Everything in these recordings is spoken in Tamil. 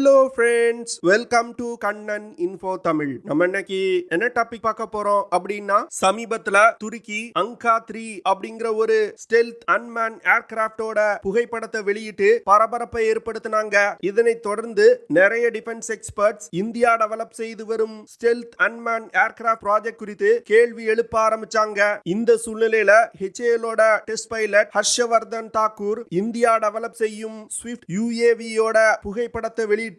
Hello friends, welcome to Kannan Info Tamil. நம்ம இன்னைக்கு என்ன டாபிக் பார்க்க போறோம் அப்படின்னா, சமீபத்துல துருக்கி அங்கா 3 அப்படிங்கிற ஒரு ஸ்டெல்த் அன்மேன் ஏர்கிராப்டோட புகைப்படத்தை வெளியிட்டு பரபரப்பை ஏற்படுத்தினாங்க. இதனை தொடர்ந்து நிறைய டிஃபென்ஸ் எக்ஸ்பர்ட்ஸ் இந்தியா டெவலப் செய்து வரும் ஸ்டெல்த் அன்மேன் ஏர்கிராப்ட் ப்ராஜெக்ட் குறித்து கேள்வி எழுப்ப ஆரம்பிச்சாங்க. இந்த சூழ்நிலையில HALோட test pilot Harshvardhan Thakur India develop செய்யும் ஸ்விஃப்ட் UAVயோட புகைப்படத்தை வெளியிட்டிருக்காரு.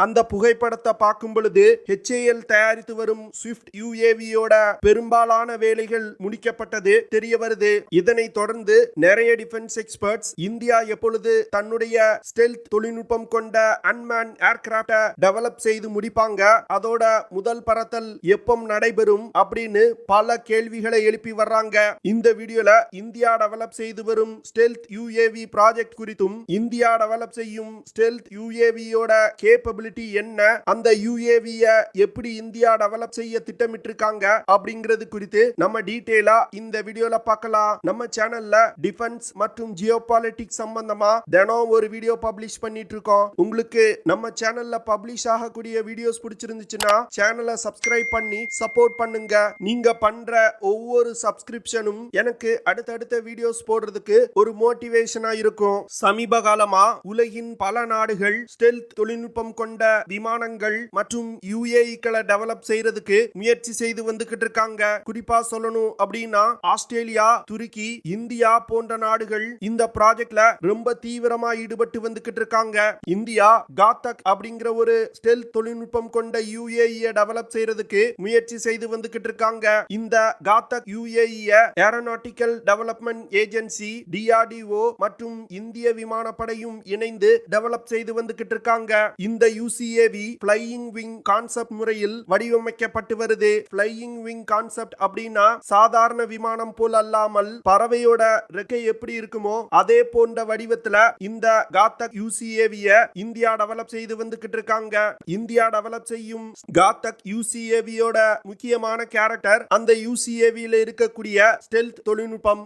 அந்த புகைப்படத்தை பார்க்கும் பொழுது HAL தயாரித்து வரும் ஸ்விஃப்ட் UAVயோட பெரும்பாலான வேலைகள் முடிக்கப்பட்டது தெரிய வருது. இதனை தொடர்ந்து நிறைய டிஃபென்ஸ் எக்ஸ்பர்ட்ஸ் இந்தியா எப்பொழுது தன்னுடைய ஸ்டெல்த் தொழில்நுட்பம் கொண்ட அன்மேன் ஏர்கிராப்ட டெவலப் செய்து முடிப்பாங்க, அதோட முதல் பறத்தல் எப்போ நடைபெறும் அப்படின்னு பல கேள்விகளை எழுப்பி வர்றாங்க. இந்த வீடியோல இந்தியா டெவலப் செய்து வரும் ஸ்டெல்த் UAV ப்ராஜெக்ட் குறித்தும் இந்தியா டெவலப் செய்யும் ஸ்டெல்த் UAVயோட கேப்பபிலிட்டி என்ன, அந்த UAV-ய எப்படி இந்தியா டெவலப் செய்ய திட்டமிட்டிருக்காங்க அப்படிங்கிறது குறித்து நம்ம டீடைலா இந்த வீடியோல பார்க்கலாம். நம்ம சேனல்ல டிஃபென்ஸ் மற்றும் ஜியோபாலிட்டிக்ஸ் சம்பந்தமா தினம் ஒரு வீடியோ பப்ளிஷ் பண்ணிட்டு இருக்கோம். உங்களுக்கு நம்ம சேனல்ல பப்ளிஷ் ஆகக்கூடிய வீடியோஸ் பிடிச்சிருந்துச்சுன்னா சேனலை சப்ஸ்கிரைப் பண்ணி சப்போர்ட் பண்ணுங்க. நீங்க பண்ற ஒவ்வொரு சப்ஸ்கிரிப்ஷனும் எனக்கு அடுத்தடுத்த வீடியோஸ் போடுறதுக்கு ஒரு மோட்டிவேஷனா இருக்கும். சமீப காலமா உலகின் பல நாடுகள் ஸ்டெல்த் தொழில்நுட்பம் கொண்ட விமானங்கள் மற்றும் UAV-களை டெவலப் செய்யறதுக்கு முயற்சி செய்து வந்துகிட்டு இருக்காங்க. குறிப்பா சொல்லணும் அப்படின்னா ஆஸ்திரேலியா, துருக்கி, இந்தியா போன்ற நாடுகள் இந்த ப்ராஜெக்ட்ல ரொம்ப தீவிரமா ஈடுபட்டு வந்துகிட்டு இருக்காங்க. இந்தியா காத்தக் அப்படிங்கிற ஒரு ஸ்டெல்த் தொழில்நுட்பம் கொண்ட UAV-யை டெவலப் செய்யறதுக்கு முயற்சி செய்து வந்துகிட்டு இருக்காங்க. இந்த காத்தக் UAV-யை ஏரோநாட்டிக்கல் டெவலப்மெண்ட் ஏஜென்சி DRDO மற்றும் இந்திய விமானப்படையும் இணைந்து டெவலப் செய்து வந்துகிட்டு இருக்காங்க. இந்த UCAV ஃப்ளையிங் விங் கான்செப்ட் முறையில் வடிவமைக்கப்பட்டு வருது. ஃப்ளையிங் விங் கான்செப்ட் அப்படின்னா சாதாரண விமானம் போல் அல்லாமல் பறவையோட ரெக்கை எப்படி இருக்குமோ அதே போன்ற வடிவத்துல இந்த காத்தக் UCAV-ய இந்தியா டெவலப் செய்து வந்துகிட்டு இருக்காங்க. இந்தியா டெவலப் செய்யும் காத்தக் UCAV-யோட முக்கியமான கேரக்டர் அந்த UCAV-ல இருக்கக்கூடிய ஸ்டெல்த் தொழில்நுட்பம்.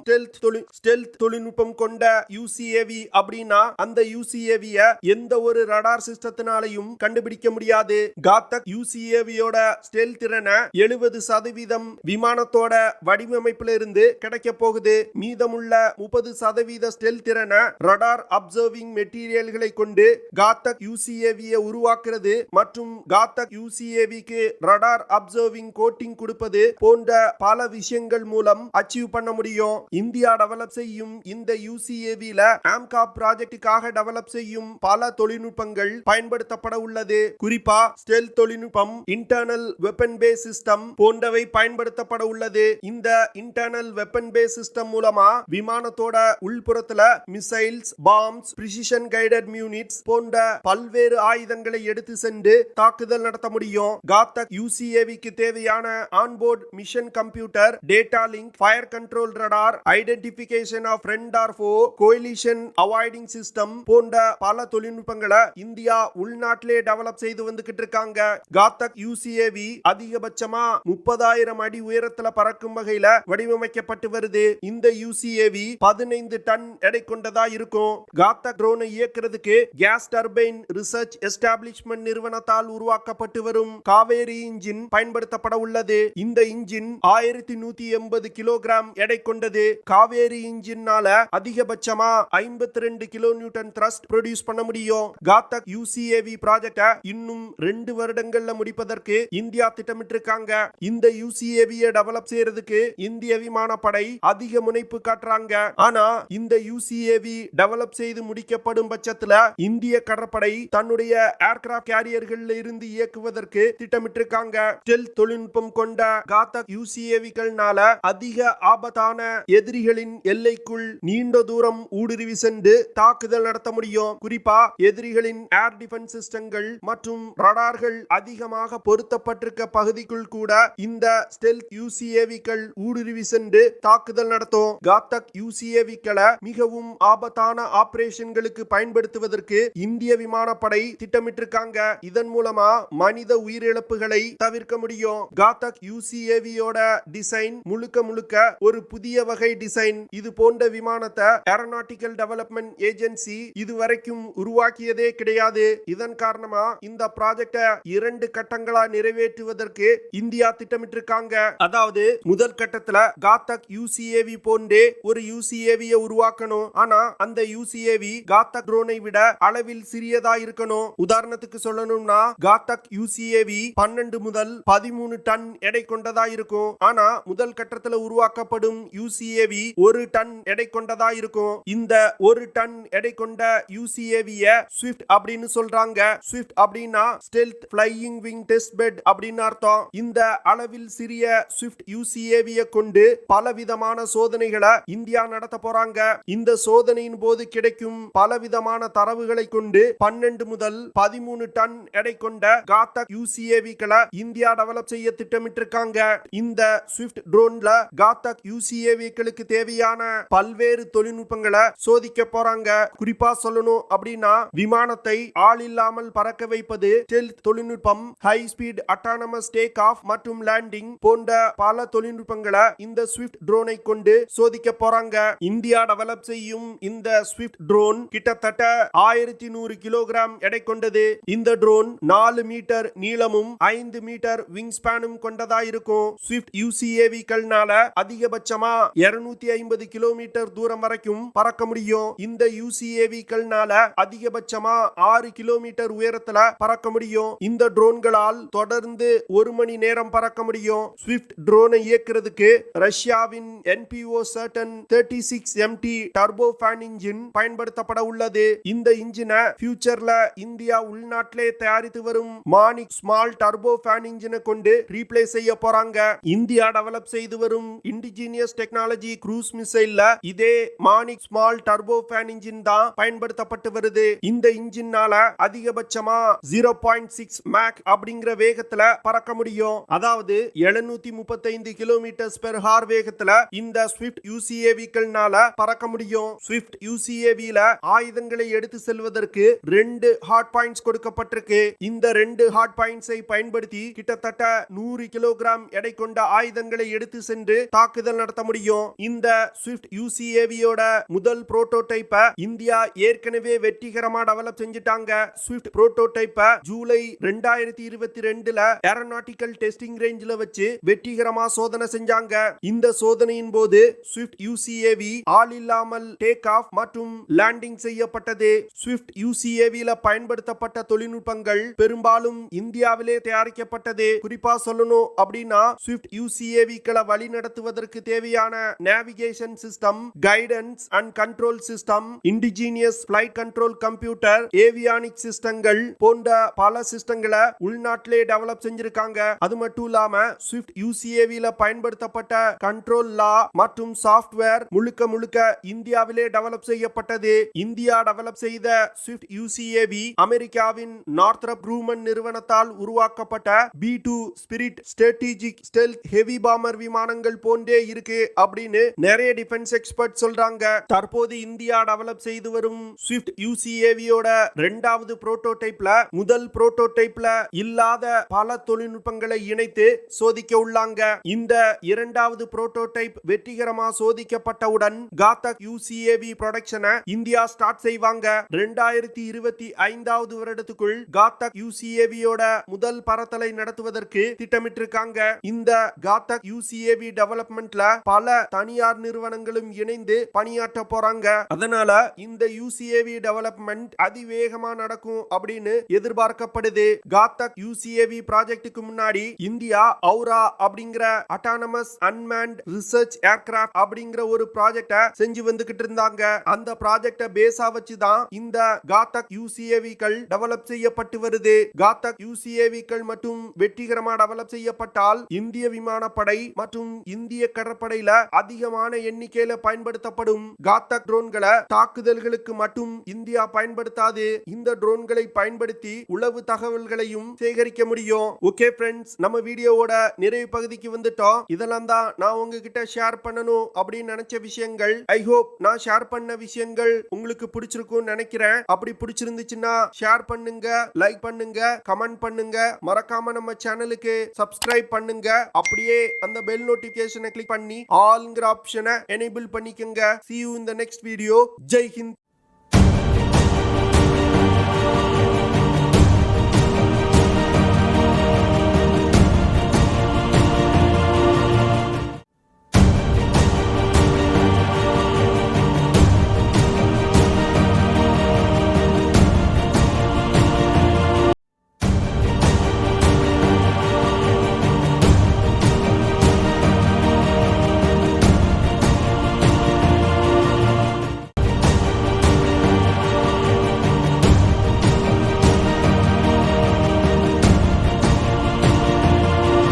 ஸ்டெல்த் தொழில்நுட்பம் கொண்ட UCAV அப்படின்னா அந்த UCAV-ய எந்த ஒரு ரடார் சிஸ்டத்தினாலையும் கண்டுபிடிக்க முடியாது. காத்தக் UCAV-யோட ஸ்டெல்த் திறனை 70% விமானத்தோட வடிவமைப்புல இருந்து கிடைக்க போகுது. மீதமுள்ள 30% ஸ்டெல்த் திறனை ரடார் அப்சர்விங் மெட்டீரியல்களை கொண்டு காத்தக் UCAV-ய உருவாக்குறது மற்றும் காத்தக் UCAV-க்கு ரடார் அப்சர்விங் கோட்டிங் கொடுப்பது போன்ற பல விஷயங்கள் மூலம் அச்சீவ் பண்ண முடியும். இந்தியா டெவலப் செய்யும் இந்த UCAV-ல ஆம்காப் ப்ராஜெக்டுக்காக டெவலப் செய்யும் பல தொழில்நுட்பங்கள் பயன்படுத்தப்பட உள்ளது. குறிப்பா ஸ்டெல்த் தொழில்நுட்பம், இன்டர்னல் வெப்பன் பேஸ் சிஸ்டம் போன்றவை பயன்படுத்தப்பட உள்ளது. இந்த இன்டர்னல் வெப்பன் பேஸ் சிஸ்டம் மூலமா விமானத்தோட உள்புறத்துல missiles, bombs, precision guided units போன்ற பல்வேறு ஆயுதங்களை எடுத்து சென்று தாக்குதல் நடத்த முடியும். காத்தக் UCAV-க்கு தேவையான onboard mission computer, data link, fire control radar, identification of friend or foe, collision avoiding system போன்ற பல தொழில்நுட்பங்களை இந்தியா உள்நாட்டிலே டெவலப் செய்து வந்துகிட்டு இருக்காங்க. காத்தக் UCAV அதிகபட்சமா 30,000 அடி உயரத்துல பறக்கும் வகையில வடிவமைக்கப்பட்டு வருது. இந்த UCAV 15 டன் எடை கொண்டதா இருக்கும். காத்தக் ட்ரோனை இயக்குறதுக்கு கேஸ் டர்பைன் ரிசர்ச் எஸ்டாப்ளிஷ்மெண்ட் நிறுவனத்தால் உருவாக்கப்பட்டு வரும் காவேரி இன்ஜின் பயன்படுத்தப்பட உள்ளது. இந்த இன்ஜின் 1180 கிலோகிராம் எடை கொண்டது. காவேரி இன்ஜின்னால அதிகபட்சமா 52 கிலோ நியூட்டன் த்ரஸ்ட் ப்ரொடியூஸ் பண்ண முடியும். காத்தக் UCAV ப்ராஜெக்ட இன்னும் 2 வருடங்கள்ல முடிப்பதற்கு இந்தியா திட்டமிட்டிருக்காங்க. இந்த UCAV-ய டெவலப் செய்யறதுக்கு இந்திய விமானப்படை அதிக முனைப்பு காட்டுறாங்க. ஆனா இந்த UCAV டெவலப் செய்து முடிக்கப்படும் பட்சத்துல இந்திய கடற்படை தன்னுடைய ஏர்கிராப்ட் கேரியர்கள்ல இருந்து இயக்குவதற்கு திட்டமிட்டிருக்காங்க. ஸ்டெல்த் தொழில்நுட்பம் கொண்ட காத்தக் UCAV-கள்னால அதிக ஆபத்தான எதிரிகளின் எல்லைக்குள் நீண்ட தூரம் ஊடுருவி சென்று தாக்குதல் நடத்த முடியும். குறிப்பா எதிரிகளின் ஏர் டிஃபென்ஸ் சிஸ்டங்கள் மற்றும் ரடார்கள் அதிகமாக பொருத்தப்பட்டிருக்க பகுதிக்குள் கூட இந்த ஸ்டெல்த் UCAV-கள் ஊடுருவி சென்று தாக்குதல் நடத்தும். காத்தக் UCAV-களை மிகவும் ஆபத்தான ஆபரேஷன்களுக்கு பயன்படுத்துவதற்கு இந்திய விமானப்படை திட்டமிட்டிருக்காங்க. இதன் மூலமா மனித உயிரிழப்புகளை தவிர்க்க முடியும். காத்தக் UCAV-யோட டிசைன் முழுக்க ஒரு புதிய வகை டிசைன். இது போன்ற விமானத்தை ஏரோநாட்டிக்கல் டெவலப்மெண்ட் ஏஜென்சி இதுவரைக்கும் உருவாக்கியதே கிடையாது. உள்ளது. இதன் காரணமா இந்த ப்ராஜெக்ட 2 கட்டங்களா நிறைவேற்றுவதற்கு இந்தியா திட்டமிட்டிருக்காங்க. அதாவது முதல் கட்டத்துல காத்தக் யூசிஏவி போன்றே ஒரு யூசிஏவியை உருவாக்கணும். ஆனா அந்த யூசிஏவி காத்தக் ட்ரோனை விட அளவில் சிறியதா இருக்கணும். உதாரணத்துக்கு சொல்லணும்னா காத்தக் யூசிஏவி 12 முதல் 13 டன் எடை கொண்டதா இருக்கும். ஆனா முதல் கட்டத்துல உருவாக்கப்படும் யூசிஏவி 1 டன் எடை கொண்டதா இருக்கும். இந்த 1 டன் எடை கொண்ட யூசிஏவிய ஸ்விஃப்ட் அப்படின்னு சொல்றாங்க. ஸ்விஃப்ட் அப்படின்னா stealth flying wing test bed அப்படின்னு அர்த்தம். இந்த அளவில் சிறிய ஸ்விஃப்ட் யூசிஏவியை கொண்டு பலவிதமான சோதனைகளை இந்தியா நடத்த போறாங்க. இந்த சோதனையின் போது கிடைக்கும் பலவிதமான தரவுகளை கொண்டு 12 முதல் 13 டன் எடை கொண்ட காத்தக் யூசிஏவிகளை இந்தியா டெவலப் செய்ய திட்டமிட்டிருக்காங்க. இந்த ஸ்விஃப்ட் ட்ரோன்ல காத்தக் யூசிஏவிகளுக்கு தேவையான பல்வேறு தொழில்நுட்பங்களை சோதிக்க போறாங்க. குறிப்பா சொல்லணும் அப்படின்னா விமானத்தை ஆள் இல்லாமல் பறக்க வைப்பது, ஸ்டெல்த் தொழில்நுட்பம், high speed autonomous take off மற்றும் லேண்டிங் போன்ற பல தொழில்நுட்பங்களை இந்த ஸ்விஃப்ட் ட்ரோனை கொண்டு சோதிக்க போறாங்க. இந்தியா டெவலப் செய்யும் இந்த ஸ்விஃப்ட் ட்ரோன் கிட்டத்தட்ட 1100 கிலோகிராம் எடை கொண்டது. இந்த ட்ரோன் 4 மீட்டர் நீளமும் 5 மீட்டர் விங் ஸ்பேனும் கொண்டதா இருக்கும். ஸ்விஃப்ட் யூசிஏவிகள்னால அதிகபட்சமா 250 கிலோமீட்டர் தூரம் வரைக்கும் பறக்க முடியும். இந்த யூசிஏவிகள்னால அதிகபட்சமா 6 கிலோமீட்டர் உயரத்துல பறக்க முடியும். இந்த ட்ரோன்களால் தொடர்ந்து 1 மணி நேரம் பறக்க முடியும். ஸ்விஃப்ட் ட்ரோனை இயக்குறதுக்கு ரஷ்யாவின் NPO Saturn 36MT turbo fan engine பயன்படுத்தப்பட உள்ளது. இந்த இன்ஜினை ஃபியூச்சர்ல இந்தியா உள்நாட்டிலே தயாரித்து வரும் மானிக் ஸ்மால் டர்போ ஃபேன் இன்ஜினை கொண்டு ரீப்ளேஸ் செய்ய போறாங்க. இந்தியா டெவலப் செய்து வரும் இண்டிஜினியஸ் டெக்னாலஜி க்ரூஸ் மிசைல்ல இதே Manik small turbo fan engine தான் பயன்படுத்தப்பட்டு வருது. இந்த இன்ஜினால அதிகபட்சமா 0.6 மேக் அப்படிங்கிற வேகத்துல பறக்க முடியும். அதாவது 735 கிலோமீட்டர் பெர் ஹார் வேகத்துல இந்த ஸ்விஃப்ட் யூசிஏவிகள்னால பறக்க முடியும். ஸ்விஃப்ட் யூசிஏவில ஆயுதங்களை எடுத்து செல்வதற்கு 2 ஹார்ட் பாயிண்ட்ஸ் கொடுக்கப்பட்டிருக்கு. இந்த 2 ஹார்ட் பாயிண்ட்ஸை பயன்படுத்தி கிட்டத்தட்ட 100 கிலோகிராம் எடை கொண்ட ஆயுதங்களை எடுத்து சென்று தாக்குதல் நடத்த முடியும். இந்த ஸ்விஃப்ட் யூசிஏவியோட முதல் புரோட்டோடைப்பை இந்தியா ஏற்கனவே வெற்றிகரமா டெவலப் செஞ்சிட்டாங்க. ஸ்விஃப்ட் புரோட்டோடைப்பை ஜூலை 2022ல ஏரோநாட்டிக்கல் டெஸ்டிங் ரேஞ்சில வச்சு வெற்றிகரமா சோதனை செஞ்சாங்க. இந்த சோதனையின் போது ஸ்விஃப்ட் யூசிஏவி ஆள் இல்லாமல் டேக் ஆஃப் மற்றும் லேண்டிங் செய்யப்பட்டது. ஸ்விஃப்ட் யூசிஏவில பயன்படுத்தப்பட்ட தொழில்நுட்பங்கள் பெரும்பாலும் இந்தியாவிலே தயாரிக்கப்பட்டது. குறிப்பா சொல்லணும் அப்படின்னா ஸ்விஃப்ட் யூசிஏவிகளை வழி நடத்துவதற்கு தேவையான navigation system, guidance and control system, indigenous flight control computer, avionic சிஸ்டங்கள் போன்ற பல சிஸ்டங்களை உள்நாட்டிலே டெவலப் செஞ்சிருக்காங்க. அது மட்டும் இல்லாம ஸ்விஃப்ட் யூசிஏவில பயன்படுத்தப்பட்ட கண்ட்ரோல் லா மற்றும் சாஃப்ட்வேர் முழுக்க முழுக்க இந்தியாவிலே டெவலப் செய்யப்பட்டது. இந்தியா டெவலப் செய்த ஸ்விஃப்ட் யூசிஏவி அமெரிக்காவின் நார்த்ரப் க்ரூமன் நிறுவனத்தால் உருவாக்கப்பட்ட B2 spirit strategic stealth heavy bomber விமானங்கள் போன்றே இருக்கு அப்படின்னு நிறைய டிஃபென்ஸ் எக்ஸ்பர்ட் சொல்றாங்க. தற்போது இந்தியா டெவலப் செய்து வரும் ஸ்விஃப்ட் யூசிஏவியோட 2வது புரோட்டோடைப்ல முதல் புரோட்டோடைப்ல இல்லாத பல தொழில்நுட்பங்களை இணைத்து சோதிக்க உள்ளாங்க. இந்த 2வது புரோட்டோடைப் வெற்றிகரமா சோதிக்கப்பட்டவுடன் காத்தக் யூசிஏவி ப்ரொடக்ஷனை இந்தியா ஸ்டார்ட் செய்வாங்க. 2025வது வருடத்துக்குள் காத்தக் யூசிஏவியோட முதல் பறத்தலை நடத்துவதற்கு திட்டமிட்டிருக்காங்க. இந்த காத்தக் யூசிஏவி டெவலப்மெண்ட்ல பல தனியார் நிறுவனங்களும் இணைந்து பணியாற்ற போறாங்க. அதனால இந்த யூசிஏவி டெவலப்மெண்ட் அதிவேகமா நடக்கும் அப்படின்னு எதிர்பார்க்கப்படுது. காத்தக் யூசிஏவி ப்ராஜெக்ட்டுக்கு முன்னாடி இந்தியா அவுரா அப்படிங்கிற அட்டானமஸ் அன்மேன்ட் ரிசர்ச் ஏர்கிராஃப்ட் அப்படிங்கிற ஒரு ப்ராஜெக்ட செஞ்சு வந்துகிட்டு இருந்தாங்க. அந்த ப்ராஜெக்ட பேஸா வச்சு தான் இந்த காத்தக் யூசிஏவிகள் டெவலப் செய்யப்பட்டு வருது. காத்தக் யூசிஏவிகள் மட்டும் வெற்றிகரமா டெவலப் செய்யப்பட்டால் இந்திய விமானப்படை மற்றும் இந்திய கடற்படையில அதிகமான எண்ணிக்கையில பயன்படுத்தப்படும் காத்தக் ட்ரோன்களை தாக்குதல்களுக்கு மட்டும் இந்தியா பயன்படுத்தாது. இந்த ட்ரோன்களை பயன்படுத்தி உளவு தகவல்களையும் சேகரிக்க முடியும். ஓகே ஃப்ரெண்ட்ஸ், நம்ம வீடியோவோட நிறைவு பகுதிக்கு வந்துட்டோம். இதெல்லாம் தான் நான் உங்ககிட்ட ஷேர் பண்ணணும் அப்படின்னு நினைச்ச விஷயங்கள். ஐ ஹோப் நான் ஷேர் பண்ண விஷயங்கள் உங்களுக்கு பிடிச்சிருக்கும்னு நினைக்கிறேன். அப்படி பிடிச்சிருந்துச்சுன்னா ஷேர் பண்ணுங்க, லைக் பண்ணுங்க, கமெண்ட் பண்ணுங்க. மறக்காம நம்ம சேனலுக்கு சப்ஸ்கிரைப் பண்ணுங்க. அப்படியே அந்த பெல் நோட்டிபிகேஷனை கிளிக் பண்ணி ஆல்ங்கிற ஆப்ஷனை எனேபிள் பண்ணிக்கங்க. See you in the next video. Jai Hind.